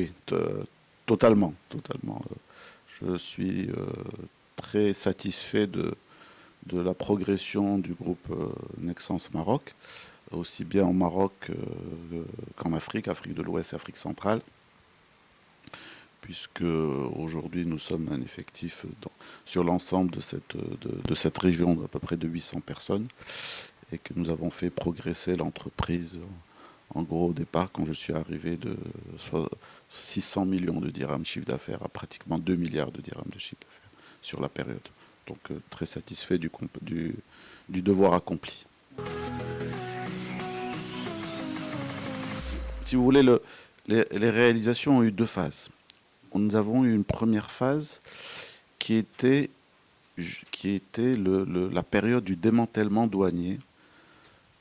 oui, totalement, totalement. Je suis très satisfait de la progression du groupe Nexans Maroc, aussi bien au Maroc qu'en Afrique, Afrique de l'Ouest et Afrique centrale, puisque aujourd'hui nous sommes un effectif sur l'ensemble de cette région d'à peu près de 800 personnes et que nous avons fait progresser l'entreprise. En gros, au départ, quand je suis arrivé, de 600 millions de dirhams de chiffre d'affaires à pratiquement 2 milliards de dirhams de chiffre d'affaires sur la période. Donc très satisfait du devoir accompli. Si vous voulez, les réalisations ont eu deux phases. Nous avons eu une première phase qui était la période du démantèlement douanier.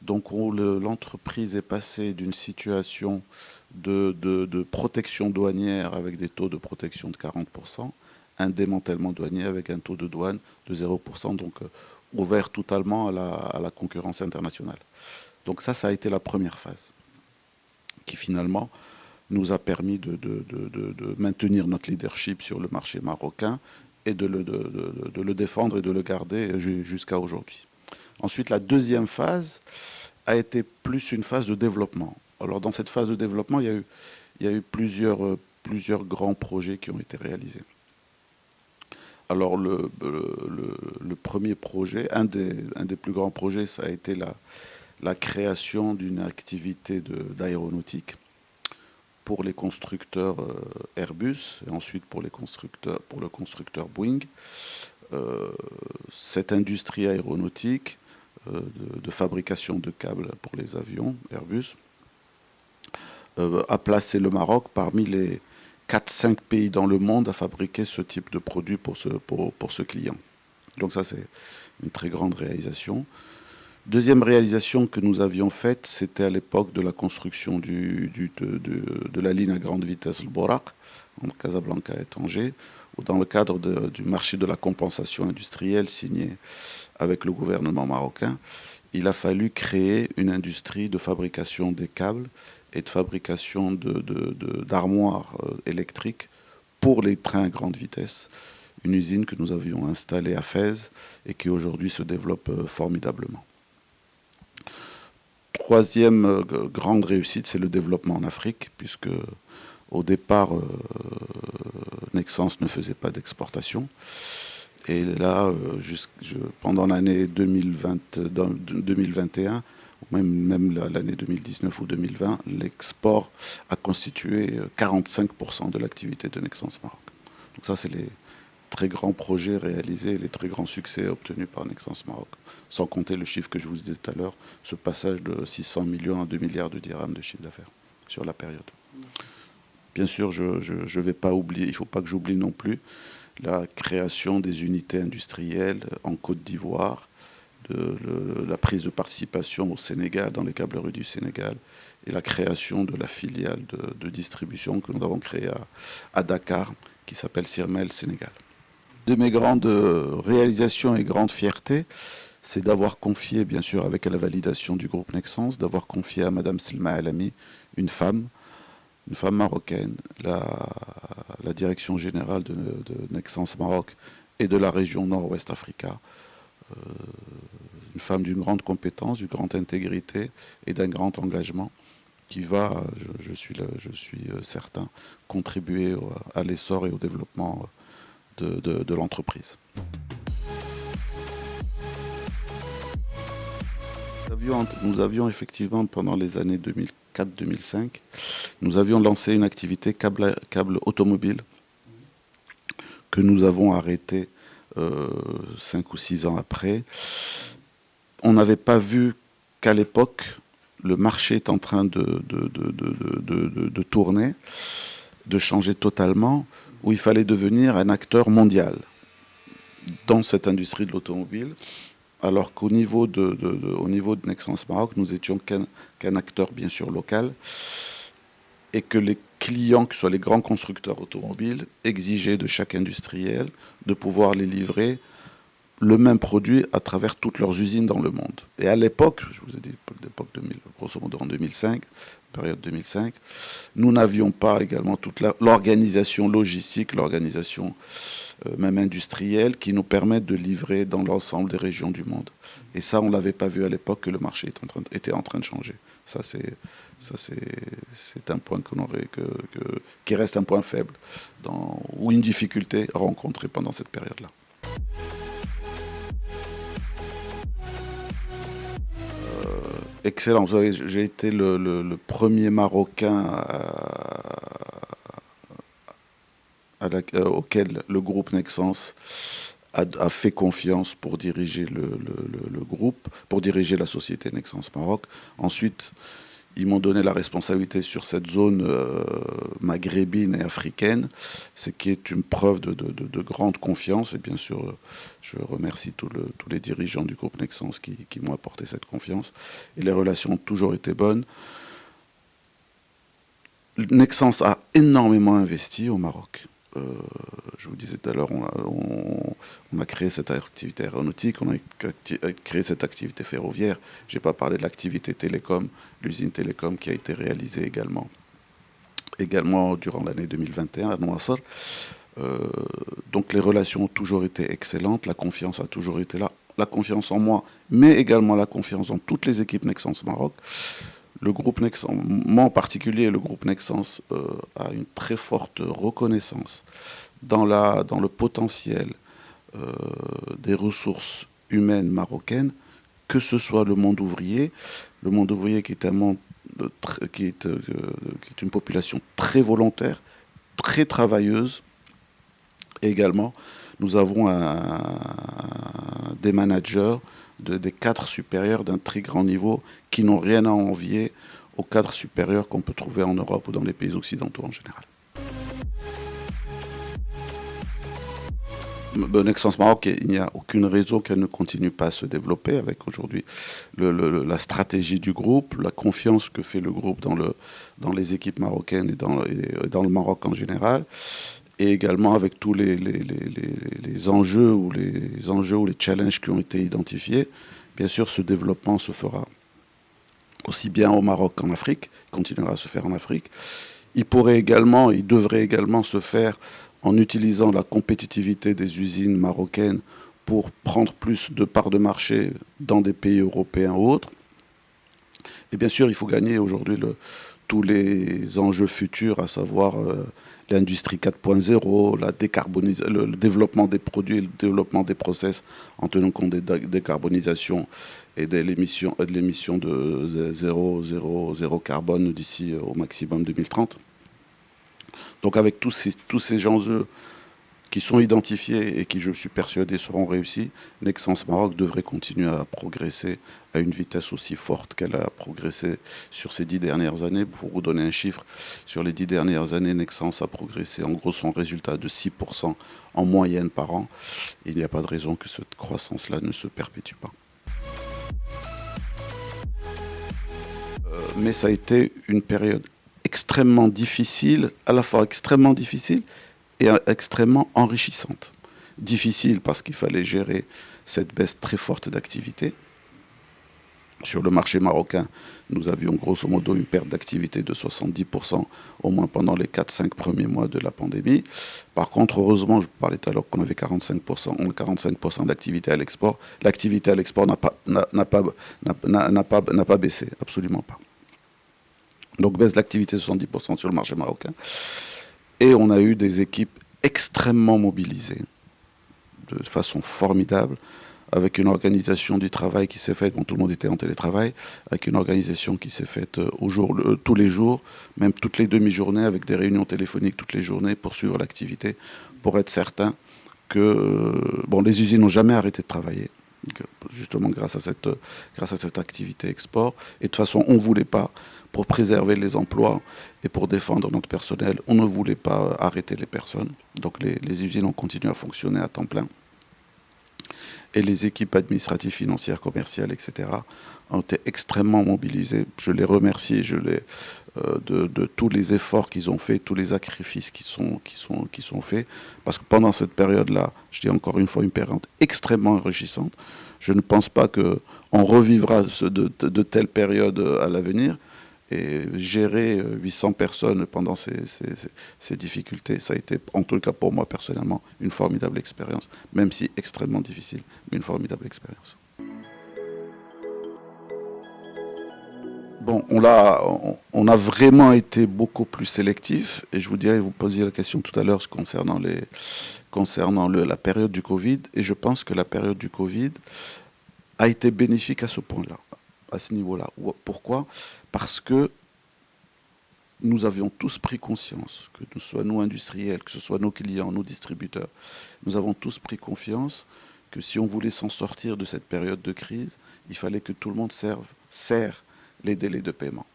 Donc l'entreprise est passée d'une situation de protection douanière avec des taux de protection de 40%, à un démantèlement douanier avec un taux de douane de 0%, donc ouvert totalement à la concurrence internationale. Donc ça a été la première phase, qui finalement nous a permis de maintenir notre leadership sur le marché marocain et de le défendre et de le garder jusqu'à aujourd'hui. Ensuite, la deuxième phase a été plus une phase de développement. Alors, dans cette phase de développement, il y a eu plusieurs grands projets qui ont été réalisés. Alors, le premier projet, un des plus grands projets, ça a été la création d'une activité d'aéronautique pour les constructeurs Airbus et ensuite pour le constructeur Boeing. Cette industrie aéronautique de fabrication de câbles pour les avions Airbus a placé le Maroc parmi les 4-5 pays dans le monde à fabriquer ce type de produit pour ce client. Donc ça, c'est une très grande réalisation. Deuxième réalisation que nous avions faite, c'était à l'époque de la construction de la ligne à grande vitesse le Borak, entre Casablanca et Tanger, où dans le cadre du marché de la compensation industrielle signé avec le gouvernement marocain, il a fallu créer une industrie de fabrication des câbles et de fabrication d'armoires électriques pour les trains à grande vitesse. Une usine que nous avions installée à Fès et qui aujourd'hui se développe formidablement. Troisième grande réussite, c'est le développement en Afrique, puisque au départ, Nexans ne faisait pas d'exportation. Et là, pendant l'année 2021, ou même l'année 2019 ou 2020, l'export a constitué 45% de l'activité de Nexans Maroc. Donc ça, c'est les très grands projets réalisés, les très grands succès obtenus par Nexans Maroc. Sans compter le chiffre que je vous disais tout à l'heure, ce passage de 600 millions à 2 milliards de dirhams de chiffre d'affaires sur la période. Bien sûr, je vais pas oublier, il ne faut pas que j'oublie non plus la création des unités industrielles en Côte d'Ivoire, la prise de participation au Sénégal, dans les câbleries du Sénégal, et la création de la filiale de distribution que nous avons créée à Dakar, qui s'appelle Sirmel Sénégal. De mes grandes réalisations et grandes fiertés, c'est d'avoir confié, bien sûr, avec la validation du groupe Nexans, d'avoir confié à Madame Selma Alami, une femme marocaine, la direction générale de Nexans Maroc et de la région Nord-Ouest Africa. Une femme d'une grande compétence, d'une grande intégrité et d'un grand engagement qui va, je suis certain, contribuer à l'essor et au développement de l'entreprise. Nous avions effectivement, pendant les années 2004-2005, nous avions lancé une activité câble automobile que nous avons arrêtée 5 ou 6 ans après. On n'avait pas vu qu'à l'époque, le marché est en train de tourner, de changer totalement, où il fallait devenir un acteur mondial dans cette industrie de l'automobile, alors qu'au niveau de Nexans Maroc, nous étions qu'un acteur bien sûr local, et que les clients, que ce soit les grands constructeurs automobiles, exigeaient de chaque industriel de pouvoir les livrer le même produit à travers toutes leurs usines dans le monde. Et à l'époque, je vous ai dit l'époque 2000, grosso modo en 2005, période 2005, nous n'avions pas également toute l'organisation logistique, l'organisation même industrielle qui nous permet de livrer dans l'ensemble des régions du monde. Et ça, on ne l'avait pas vu à l'époque que le marché était en train de changer. Ça, c'est un point qui reste un point faible ou une difficulté rencontrée pendant cette période-là. Excellent. Vous savez, j'ai été le premier Marocain auquel le groupe Nexans a fait confiance pour diriger le groupe, pour diriger la société Nexans Maroc. Ensuite, ils m'ont donné la responsabilité sur cette zone maghrébine et africaine, ce qui est une preuve de grande confiance. Et bien sûr, je remercie tous les dirigeants du groupe Nexans qui m'ont apporté cette confiance. Et les relations ont toujours été bonnes. Nexans a énormément investi au Maroc. Je vous disais tout à l'heure, on a créé cette activité aéronautique, on a créé cette activité ferroviaire. Je n'ai pas parlé de l'activité télécom, l'usine télécom qui a été réalisée également durant l'année 2021 à Nouassar. Donc les relations ont toujours été excellentes, la confiance a toujours été là, la confiance en moi, mais également la confiance en toutes les équipes Nexans Maroc. Le groupe Nexans, moi en particulier, le groupe Nexans a une très forte reconnaissance dans le potentiel des ressources humaines marocaines, que ce soit le monde ouvrier qui est une population très volontaire, très travailleuse. Et également, nous avons des managers, des cadres supérieurs d'un très grand niveau qui n'ont rien à envier aux cadres supérieurs qu'on peut trouver en Europe ou dans les pays occidentaux en général. Nexans Maroc, il n'y a aucune raison qu'elle ne continue pas à se développer avec aujourd'hui la stratégie du groupe, la confiance que fait le groupe dans les équipes marocaines et dans le Maroc en général, et également avec tous les enjeux ou les challenges qui ont été identifiés. Bien sûr, ce développement se fera aussi bien au Maroc qu'en Afrique, continuera à se faire en Afrique. Il devrait également se faire en utilisant la compétitivité des usines marocaines pour prendre plus de parts de marché dans des pays européens ou autres. Et bien sûr, il faut gagner aujourd'hui tous les enjeux futurs, à savoir l'industrie 4.0, le développement des produits, le développement des process en tenant compte des décarbonisation et de l'émission de zéro carbone d'ici au maximum 2030. Donc avec tous ces enjeux qui sont identifiés et qui, je suis persuadé, seront réussis, Nexans Maroc devrait continuer à progresser à une vitesse aussi forte qu'elle a progressé sur ces 10 dernières années. Pour vous donner un chiffre, sur les 10 dernières années, Nexans a progressé en gros son résultat de 6% en moyenne par an. Il n'y a pas de raison que cette croissance-là ne se perpétue pas. Mais ça a été une période extrêmement difficile, à la fois extrêmement difficile et extrêmement enrichissante. Difficile parce qu'il fallait gérer cette baisse très forte d'activité. Sur le marché marocain, nous avions grosso modo une perte d'activité de 70%, au moins pendant les 4-5 premiers mois de la pandémie. Par contre, heureusement, je parlais tout à l'heure qu'on avait 45% d'activité à l'export. L'activité à l'export n'a pas baissé, absolument pas. Donc baisse d'activité de 70% sur le marché marocain. Et on a eu des équipes extrêmement mobilisées, de façon formidable, avec une organisation du travail qui s'est faite, tout le monde était en télétravail, avec une organisation qui s'est faite tous les jours, même toutes les demi-journées, avec des réunions téléphoniques toutes les journées pour suivre l'activité, pour être certain que les usines n'ont jamais arrêté de travailler, justement grâce à cette activité export. Et de toute façon, on ne voulait pas, pour préserver les emplois et pour défendre notre personnel, on ne voulait pas arrêter les personnes. Donc les usines ont continué à fonctionner à temps plein. Et les équipes administratives, financières, commerciales, etc. ont été extrêmement mobilisées. Je les remercie, de tous les efforts qu'ils ont faits, tous les sacrifices qui sont faits. Parce que pendant cette période-là, je dis encore une fois, une période extrêmement enrichissante. Je ne pense pas qu'on revivra de telles périodes à l'avenir. Et gérer 800 personnes pendant ces difficultés, ça a été, en tout cas pour moi personnellement, une formidable expérience, même si extrêmement difficile, mais une formidable expérience. Bon, on a vraiment été beaucoup plus sélectif, et je vous dirais, vous posiez la question tout à l'heure concernant la période du Covid, et je pense que la période du Covid a été bénéfique à ce point-là, à ce niveau-là. Pourquoi? Parce que nous avions tous pris conscience, que ce soit nous industriels, que ce soit nos clients, nos distributeurs, nous avons tous pris confiance que si on voulait s'en sortir de cette période de crise, il fallait que tout le monde serre les délais de paiement.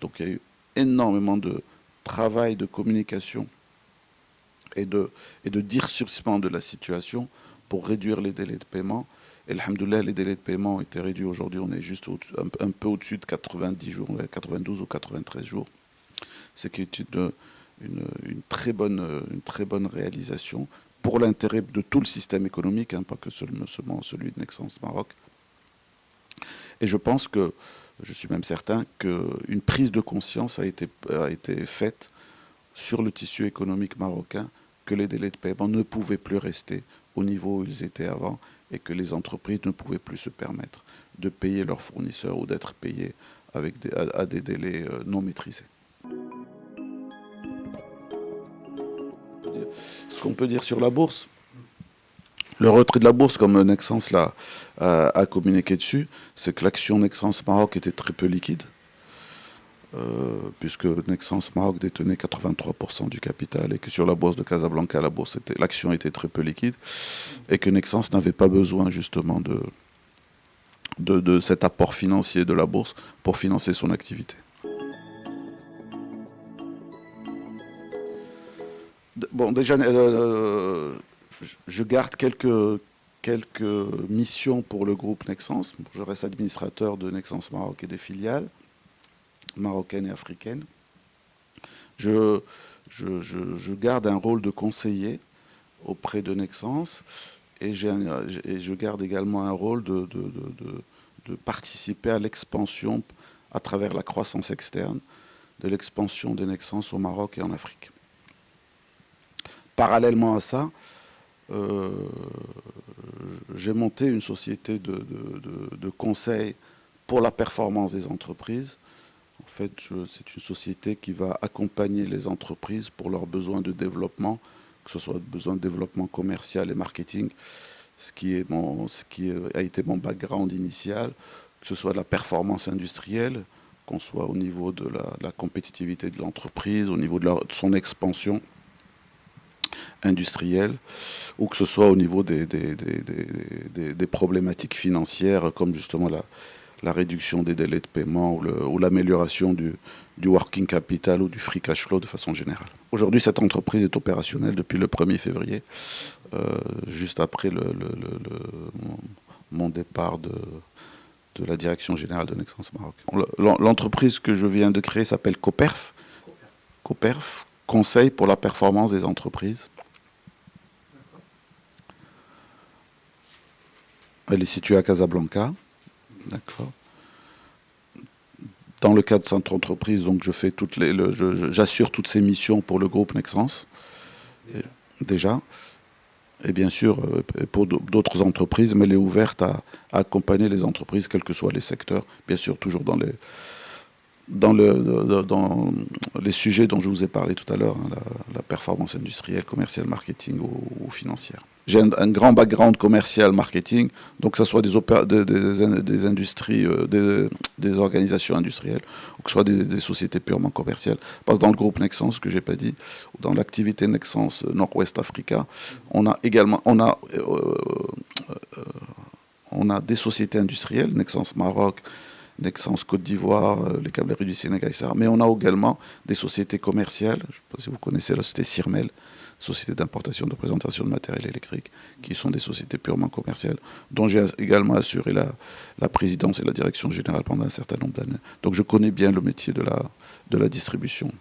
Donc il y a eu énormément de travail, de communication et de durcissement de la situation pour réduire les délais de paiement. Et alhamdoulilah, les délais de paiement ont été réduits. Aujourd'hui, on est juste un peu au-dessus de 90 jours, 92 ou 93 jours. C'est une très bonne réalisation pour l'intérêt de tout le système économique, hein, pas que seulement celui de Nexans Maroc. Et je pense que, je suis même certain qu'une prise de conscience a été faite sur le tissu économique marocain, que les délais de paiement ne pouvaient plus rester au niveau où ils étaient avant, et que les entreprises ne pouvaient plus se permettre de payer leurs fournisseurs ou d'être payés à des délais non maîtrisés. Ce qu'on peut dire sur la bourse, le retrait de la bourse, comme Nexans a communiqué dessus, c'est que l'action Nexans Maroc était très peu liquide, puisque Nexans Maroc détenait 83% du capital, et que sur la bourse de Casablanca, l'action était très peu liquide, et que Nexans n'avait pas besoin justement de cet apport financier de la bourse pour financer son activité. Bon, déjà, je garde quelques missions pour le groupe Nexans. Je reste administrateur de Nexans Maroc et des filiales marocaines et africaines. Je garde un rôle de conseiller auprès de Nexans, et je garde également un rôle de participer à l'expansion à travers la croissance externe de l'expansion de Nexans au Maroc et en Afrique. Parallèlement à ça, j'ai monté une société de conseil pour la performance des entreprises. En fait, c'est une société qui va accompagner les entreprises pour leurs besoins de développement, que ce soit besoin de développement commercial et marketing, ce qui a été mon background initial, que ce soit de la performance industrielle, qu'on soit au niveau de la compétitivité de l'entreprise, au niveau de son expansion industrielle, ou que ce soit au niveau des problématiques financières, comme justement la réduction des délais de paiement ou l'amélioration du working capital ou du free cash flow de façon générale. Aujourd'hui, cette entreprise est opérationnelle depuis le 1er février, juste après mon départ de la direction générale de Nexans Maroc. L'entreprise que je viens de créer s'appelle Coperf. Coperf, Conseil pour la performance des entreprises. Elle est située à Casablanca. D'accord. Dans le cadre de cette entreprise, donc j'assure toutes ces missions pour le groupe Nexans. Déjà. Et bien sûr, pour d'autres entreprises, mais elle est ouverte à accompagner les entreprises, quels que soient les secteurs. Bien sûr, toujours dans les sujets dont je vous ai parlé tout à l'heure, hein, la performance industrielle, commerciale, marketing ou financière. J'ai un grand background commercial, marketing, donc que ce soit des industries, des organisations industrielles, ou que ce soit des sociétés purement commerciales. Parce que dans le groupe Nexans, ce que je n'ai pas dit, dans l'activité Nexans Nord-Ouest Africa, on a des sociétés industrielles, Nexans Maroc Nexans Côte d'Ivoire, les câbleries du Sénégal, etc. Mais on a également des sociétés commerciales. Je ne sais pas si vous connaissez la société Sirmel, société d'importation de présentation de matériel électrique, qui sont des sociétés purement commerciales, dont j'ai également assuré la présidence et la direction générale pendant un certain nombre d'années. Donc je connais bien le métier de la distribution.